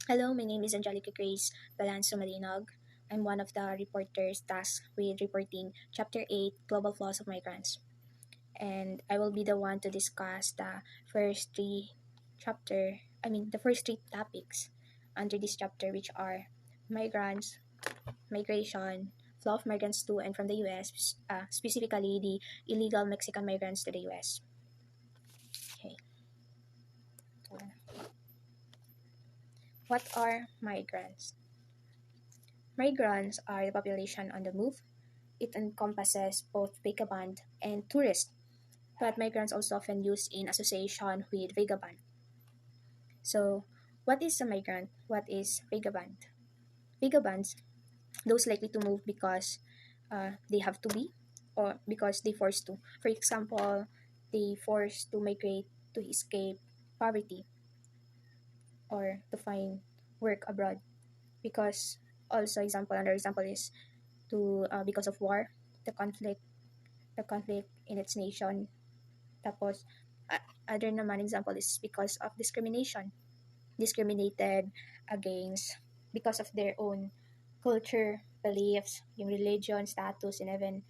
Hello, my name is Angelica Grace Balanzo Malinog. I'm one of the reporters tasked with reporting Chapter 8 Global Flaws of Migrants. And I will be the one to discuss the first three the first three topics under this chapter, which are migrants, migration, flow of migrants to and from the US, specifically the illegal Mexican migrants to the US. Okay. What are migrants? Migrants are the population on the move. It encompasses both vagabond and tourist, but migrants also often used in association with vagabond. So, what is a migrant? What is vagabond? Vagabonds, those likely to move because they have to be or because they forced to. For example, they forced to migrate to escape poverty or to find work abroad. Because also another example is to because of war, the conflict, in its nation. Tapos, other naman example is because of discrimination. Discriminated against because of their own culture, beliefs, yung religion, status, and even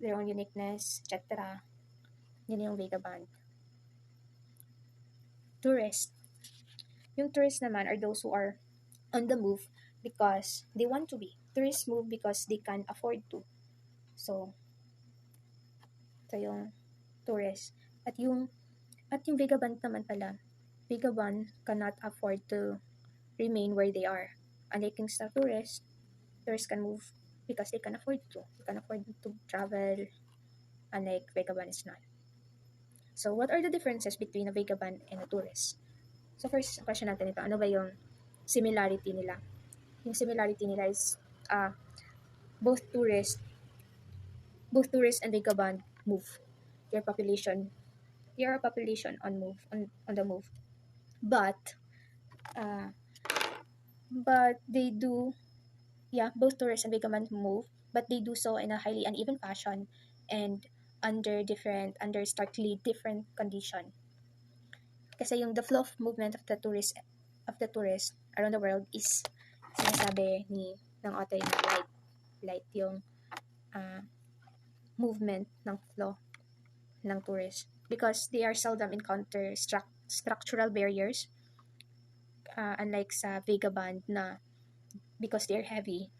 their own uniqueness, etc. Yun yung vagabond. Tourist. Yung tourists naman are those who are on the move because they want to be. Tourists move because they can afford to. So, ito yung tourist. At yung vagabond naman pala, vagabond cannot afford to remain where they are. Unlike yung sa tourists can move because they can afford to. They can afford to travel, unlike vagabond is not. So, what are the differences between a vagabond and a tourist? So, first question natin ito, ano ba yung similarity nila? Yung similarity nila is both tourists and vagabond move. Their population, they are a population on the move. But uh, they do, yeah, both tourists and vagabond move, but they do so in a highly uneven fashion and under starkly different condition. Kasi yung the flow of movement of the tourist around the world is sinasabi ng author na light yung uh, movement ng flow ng tourist because they are seldom encounter structural barriers, unlike sa vagabond na because they're heavy,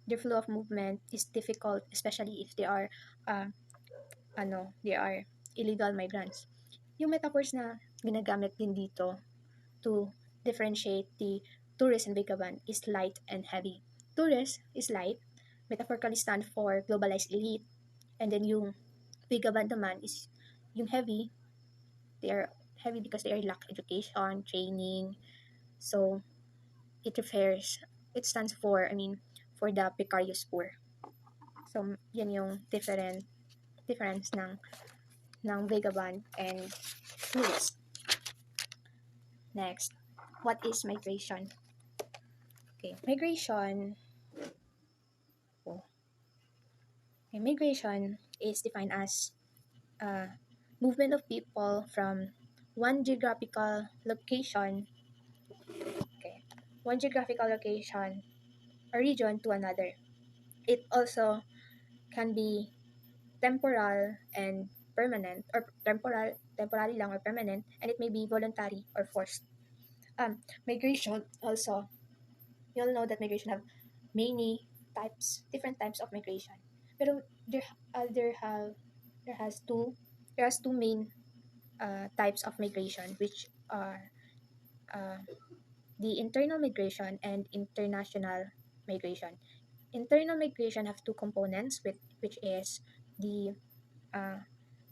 their flow of movement is difficult, especially if they are illegal migrants. Yung metaphors na ginagamit din dito to differentiate the tourist and vagabond is light and heavy. Tourist is light, metaphorically stand for globalized elite, and then yung vagabond naman is yung heavy. They are heavy because they are lack education, training. So it stands for the precarious poor. So yan yung difference ng vagabond and tourist. Next, what is migration? Okay, migration is defined as movement of people from one geographical location, okay, one geographical location or region to another. It also can be temporal and permanent, or temporary lang or permanent, and it may be voluntary or forced. Migration also, you'll know that migration have many different types of migration. Pero there has two main types of migration, which are uh, the internal migration and international migration. Internal migration have two components, which is the uh,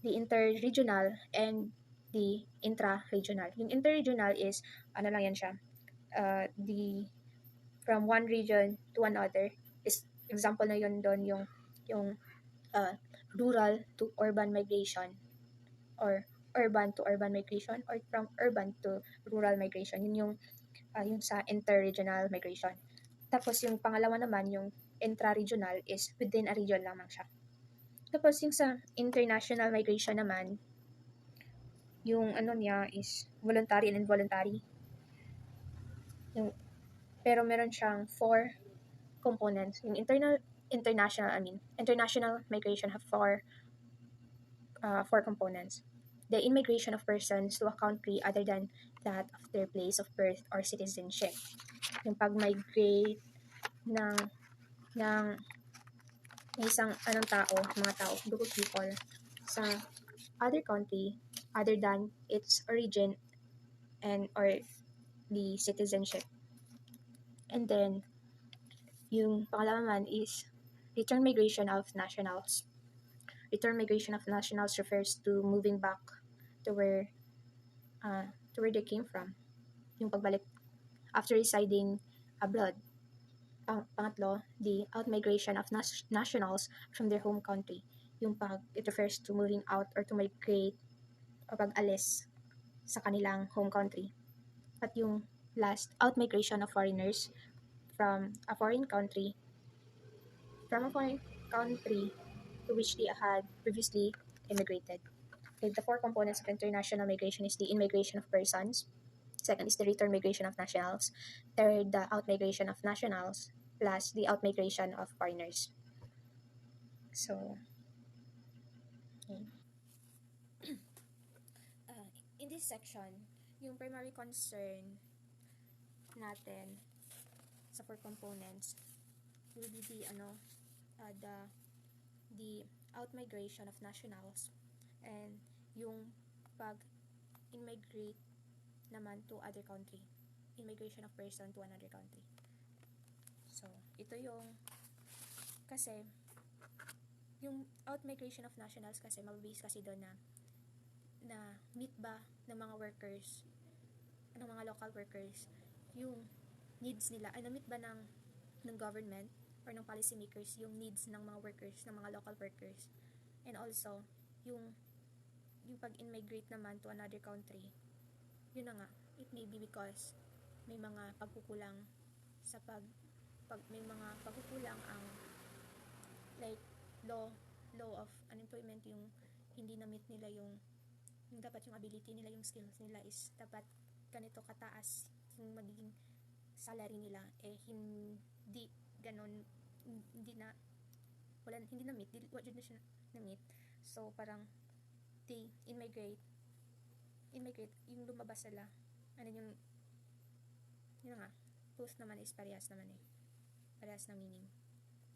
the interregional and the intra-regional. Yung interregional is ano lang yan siya, the from one region to another. Is example na yun doon yung uh, rural to urban migration, or urban to urban migration, or from urban to rural migration. Yun yung sa interregional migration. Tapos yung pangalawa naman, yung intra-regional, is within a region lamang siya. Tapos yung sa international migration naman, yung ano niya is voluntary and involuntary. Yung Pero meron siyang four components. Yung international migration have four components. The immigration of persons to a country other than that of their place of birth or citizenship. Yung pag-migrate ng ng isang mga tao, group of people sa other country other than its origin and or the citizenship. And then yung pangalawa man is return migration of nationals. Return migration of nationals refers to moving back to where to where they came from. Yung pagbalik after residing abroad. Pangatlo, the out-migration of nationals from their home country. It refers to moving out or to migrate o pag-alis sa kanilang home country. At yung last, out-migration of foreigners from a foreign country to which they had previously immigrated. Okay, the four components of international migration is the immigration of persons. Second is the return migration of nationals. Third, the out-migration of nationals. Last, the out-migration of foreigners. So, in this section, yung primary concern natin sa four components will be the out-migration of nationals and yung pag-immigrate naman to other country. Immigration of person to another country. So, ito kasi yung out-migration of nationals kasi mababase kasi doon na meet ba ng mga workers, ng mga local workers, yung needs nila, na-meet ba ng government or ng policy makers yung needs ng mga workers, ng mga local workers. And also, yung pag-immigrate naman to another country, yun na nga, it may be because may mga pagkukulang sa may mga pagkukulang ang like law of unemployment, yung hindi na-meet nila yung dapat yung ability nila, yung skills nila is dapat ganito kataas yung magiging salary nila, hindi ganon, hindi na meet, what na siya na meet. So parang they immigrate yung lumabas sila, yung nga, both naman is parehas na meaning.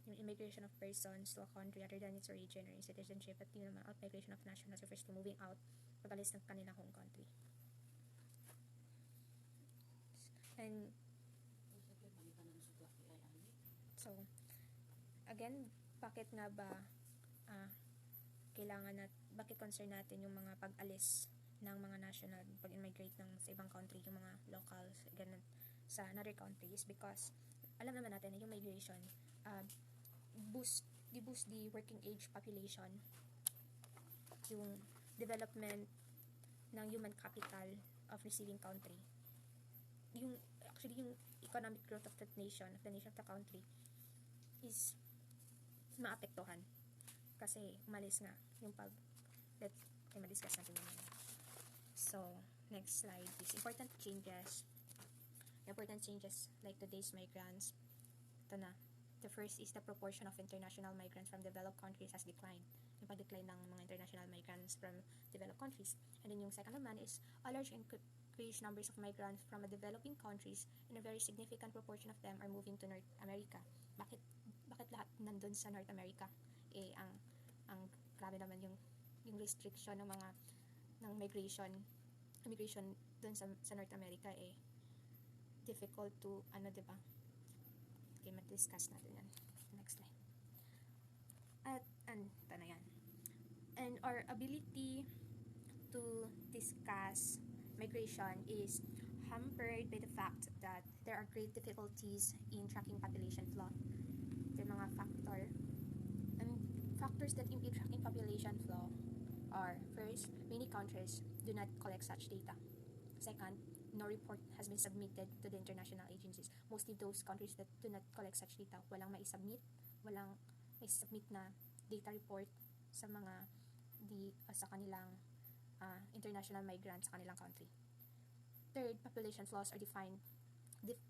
Yung immigration of persons to a country other than its origin or citizenship, at yung naman out-migration of nationals refers to moving out, pag-alis ng kanilang home country. And so, again, bakit nga ba bakit concern natin yung mga pag-alis ng mga national, pag-immigrate sa ibang country, yung mga locals, ganun, sa another country, is because alam naman natin na yung migration boost the working age population, yung development ng human capital of receiving country, yung economic growth of the nation of the country is maapektuhan kasi umalis nga yung ma-discuss natin yun. So, next slide is important changes like today's migrants. Ito na. The first is the proportion of international migrants from developed countries has declined. Yung pag-decline ng mga international migrants from developed countries. And then yung second naman is a large increased numbers of migrants from developing countries, and a very significant proportion of them are moving to North America. Bakit lahat nandun sa North America? Ang grabe naman yung restriction ng immigration dun sa North America, difficult to diba? Okay, mag-discuss natin yan. Next slide. Ito na yan. And our ability to discuss migration is hampered by the fact that there are great difficulties in tracking population flow. There are mga factors that impede tracking population flow are, first, many countries do not collect such data. Second, no report has been submitted to the international agencies. Mostly those countries that do not collect such data, walang mai-submit na data report sa kanilang international migrants sa kanilang country. Third, population flows are defined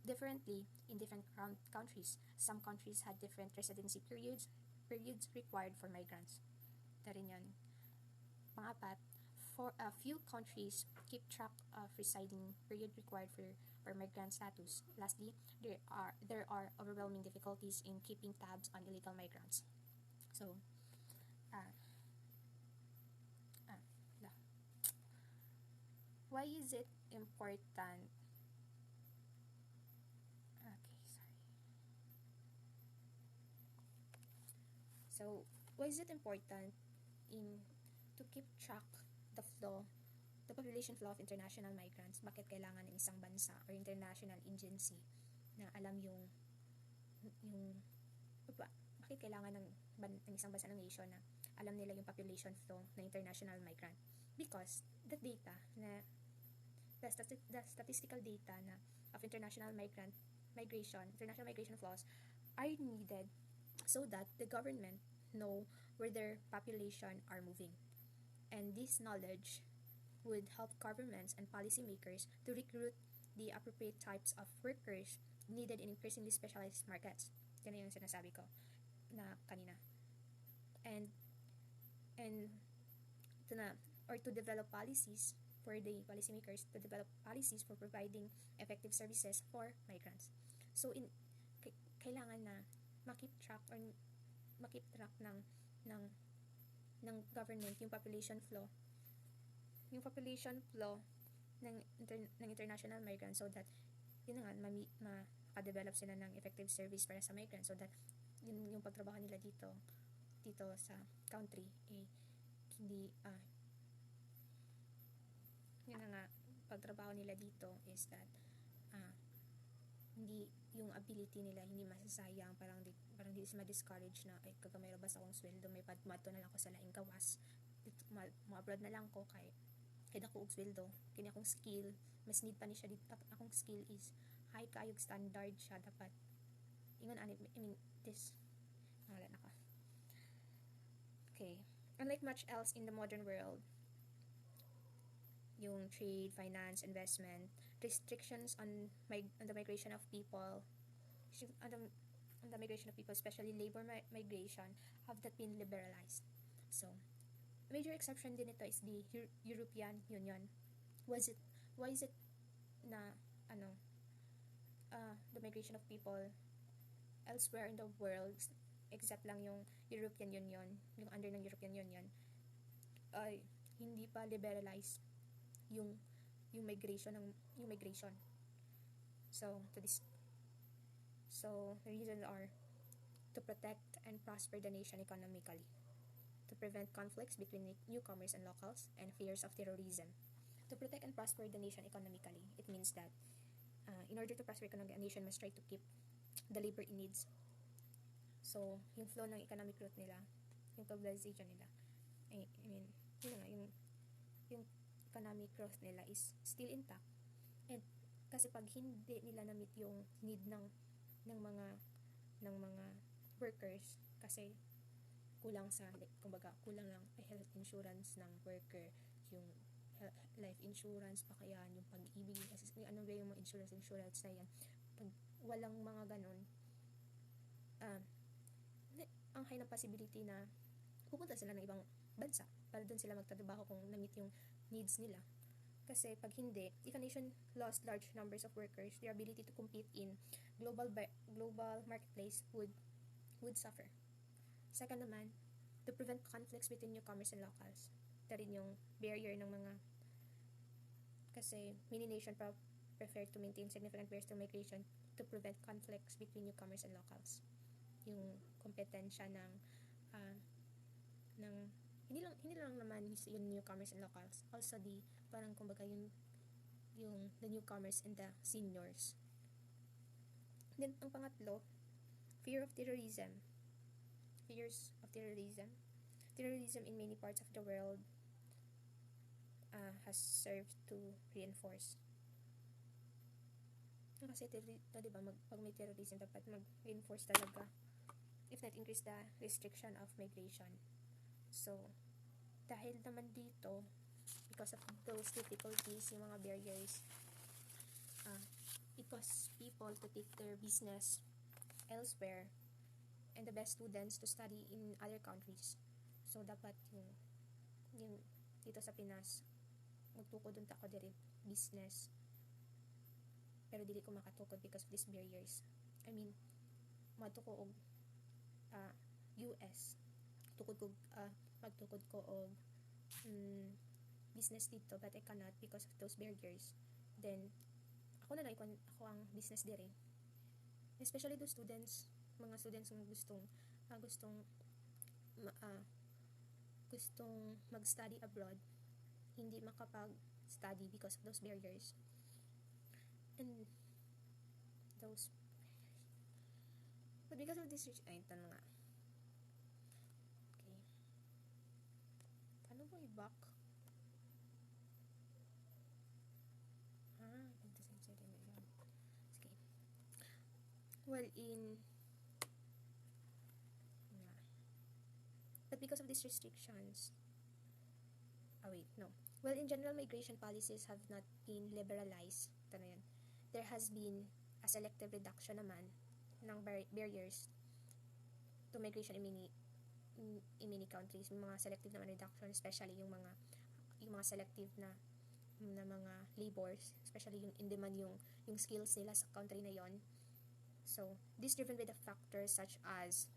differently in different countries. Some countries had different residency periods required for migrants. Ito rin yun. Pang-apat, for a few countries keep track of residing period required for migrant status. Lastly, there are overwhelming difficulties in keeping tabs on illegal migrants. So, uh, uh, why is it important? Okay, sorry. So, why is it important in to keep track the flow, the population flow of international migrants? Bakit kailangan ng isang bansa or international agency na alam yung bakit kailangan ng isang bansa ng nation na alam nila yung population flow ng international migrant? Because the data na the statistical data na of international migration flows are needed so that the government know where their population are moving. And this knowledge would help governments and policymakers to recruit the appropriate types of workers needed in increasingly specialized markets. Yan yung sinasabi ko na kanina. And to na or to develop policies for the policymakers to develop policies for providing effective services for migrants. So kailangan na makip track ng ng government yung population flow ng international migrants, so that yun nga ma-develop sila ng effective service para sa migrants, so that yung pagtrabaho nila dito sa country hindi yun nga pagtrabaho nila dito is that hindi yung ability nila hindi masasayang, parang di sila discourage na ay kagamay ra basta akong sweldo, may padmato na lang ko sa laing gawas dito, ma-abroad na lang ko kay dako og sweldo kini akong skill mas need pa ni siya dito, akong skill is high kayog standard siya dapat ingon ani this wala na ka. Okay, unlike much else in the modern world, yung trade, finance, investment, restrictions on the migration of people, especially labor migration, have not been liberalized. So, a major exception din ito is the European Union. Why is it na the migration of people elsewhere in the world except lang yung European Union, yung under ng European Union, ay hindi pa liberalized yung migration. So the reasons are to protect and prosper the nation economically, to prevent conflicts between newcomers and locals, and fears of terrorism. To protect and prosper the nation economically, it means that in order to prosper economically, a nation must try to keep the labor it needs. So, yung flow ng economic growth nila, yung globalization nila, I mean, yun nga, yung economic growth nila is still intact. And kasi pag hindi nila na-meet yung need ng mga workers, kasi kulang kulang lang health insurance ng worker, yung life insurance pa kaya yung pag-ibig, kasi ano ba yung mga insurance na yan, pag walang mga ganun, ang high na possibility na pupunta sila ng ibang bansa para doon sila magtatrabaho kung na-meet yung needs nila. Kasi pag hindi, if a nation lost large numbers of workers, their ability to compete in global marketplace would suffer. Second naman, to prevent conflicts between newcomers and locals. Ito rin yung barrier ng mga, kasi many nations prefer to maintain significant barriers to migration to prevent conflicts between newcomers and locals. Yung kompetensya ng hindi lang naman yung newcomers and locals, also the parang kumbaga yung the newcomers and the seniors. Then ang pangatlo, fears of terrorism in many parts of the world has served to reinforce. Kasi diba, pag may terrorism dapat mag-reinforce talaga, if not increase the restriction of migration. So, dahil naman dito, because of those difficulties, yung mga barriers, it was people to take their business elsewhere and the best students to study in other countries. So, dapat yung dito sa Pinas, magtukod unta ko diri business. Pero dili ko makatukod because of these barriers. I mean, matuko og US. Magtukod ko og business dito, but I cannot because of those barriers. Then, ako ang business diri. Especially those students, mga students ng gustong mag-study abroad, hindi makapag-study because of those barriers. And those barriers. But because of this, ay, ito na nga. Okay. Paano mo i-back? Ito sa inside na yun. Okay. Well, but because of these restrictions, well, in general, migration policies have not been liberalized. Ito na yun. There has been a selective reduction naman ng barriers to migration in many countries. Mga selective naman reduction, especially yung mga selective na mga labors, especially yung in demand yung skills nila sa country na yon. So, this driven by the factors such as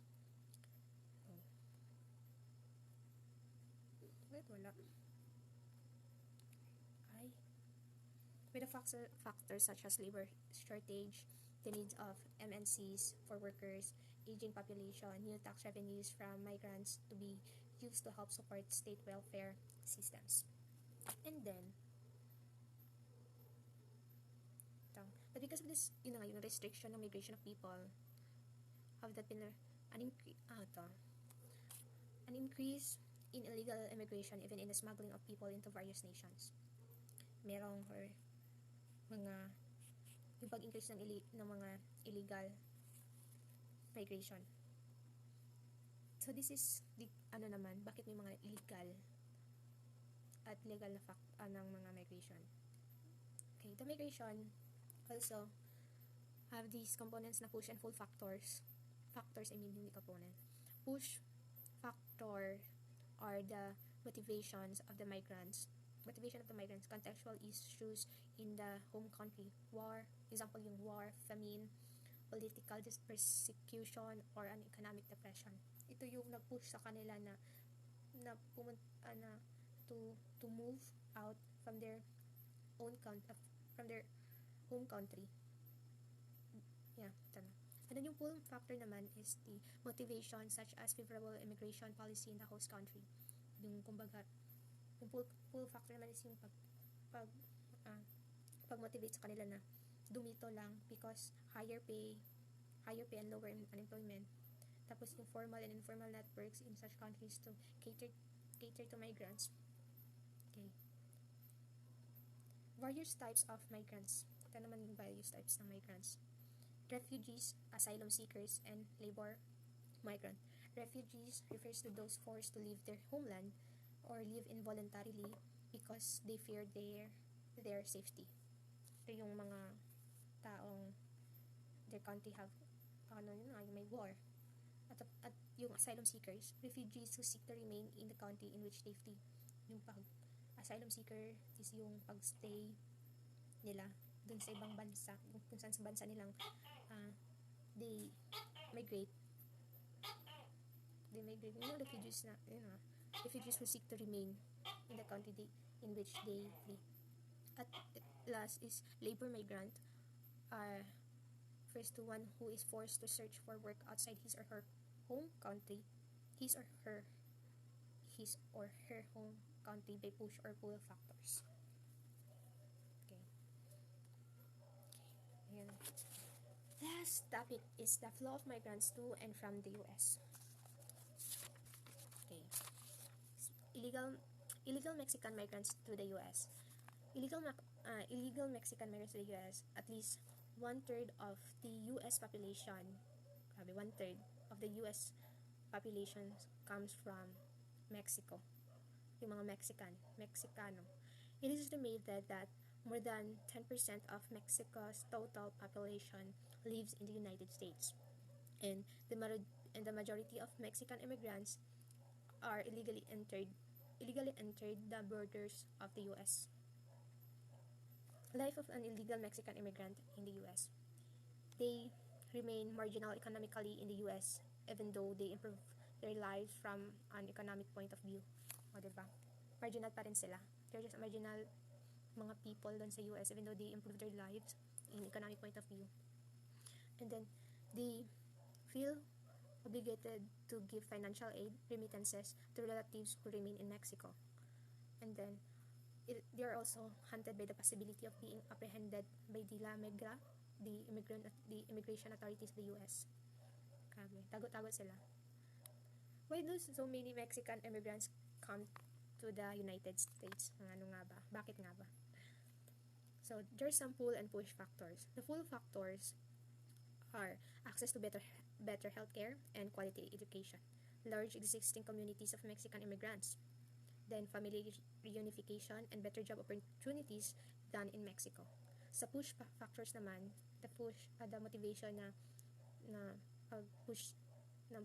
with the factors such as labor shortage, the needs of MNCs for workers, aging population, new tax revenues from migrants to be used to help support state welfare systems. And then, but because of this, yung restriction ng migration of people, have that been an increase in illegal immigration, even in the smuggling of people into various nations. Merong yung pag-increase ng mga illegal migration. So this is bakit may mga illegal at legal na ng mga migration. Okay, the migration also have these components na push and pull factors. Hindi component. Push factor are the motivations of the migrants. Contextual issues in the home country. War, example yung war, famine, political persecution, or an economic depression. Ito yung nag-push sa kanila na to move out from their own from their home country. Yeah, tama. And then yung pull factor naman is the motivation such as favorable immigration policy in the host country. Yung kumbaga, yung pull factor naman is yung pag-motivate sa kanila na dumito lang because higher pay and lower unemployment. Tapos yung formal and informal networks in such countries to cater to migrants. Okay. Various types of migrants. Ito naman yung various types ng migrants. Refugees, asylum seekers, and labor migrant. Refugees refers to those forced to leave their homeland or live involuntarily because they fear their safety. Ito yung mga taong their country have may war. At yung asylum seekers, refugees who seek to remain in the country in which they flee. Yung asylum seeker is yung pagstay nila dun sa ibang bansa, kung saan sa bansa nilang they migrate. Refugees refugees who seek to remain in the country in which they flee. At last is labor migrant, refers to one who is forced to search for work outside his or her home country, his or her home country by push or pull factors. Okay. Ayan. Last topic is the flow of migrants to and from the US. Okay. Illegal Mexican migrants to the US. Illegal Mexican migrants to the US, at least 1/3 of the US population, 1/3 of the US population comes from Mexico. Yung mga Mexicano. It is estimated that More than 10% of Mexico's total population lives in the United States, and the majority of Mexican immigrants are illegally entered the borders of the US. Life of an illegal Mexican immigrant in the US. They remain marginal economically in the US even though they improve their lives from an economic point of view. O, diba? Marginal pa rin sila. They're just marginal mga people doon sa US even though they improve their lives in economic point of view. And then, they feel obligated to give financial aid, remittances to relatives who remain in Mexico. And then, they are also haunted by the possibility of being apprehended by the La Migra, the immigration authorities of the US. Grabe, tago-tago sila. Why do so many Mexican immigrants come to the United States? Ano nga ba? Bakit nga ba? So, there's some pull and push factors. The pull factors are access to better healthcare and quality education, large existing communities of Mexican immigrants, then family reunification and better job opportunities than in Mexico. Sa push factors naman, the motivation na pag-push ng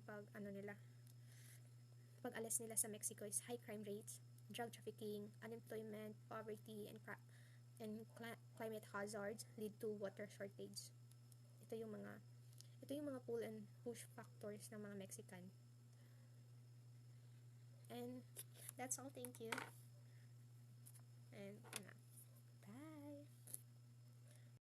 pag-alis nila sa Mexico is high crime rates, drug trafficking, unemployment, poverty, and climate hazards lead to water shortage. Ito yung mga pull and push factors ng mga Mexican. And that's all. Thank you. And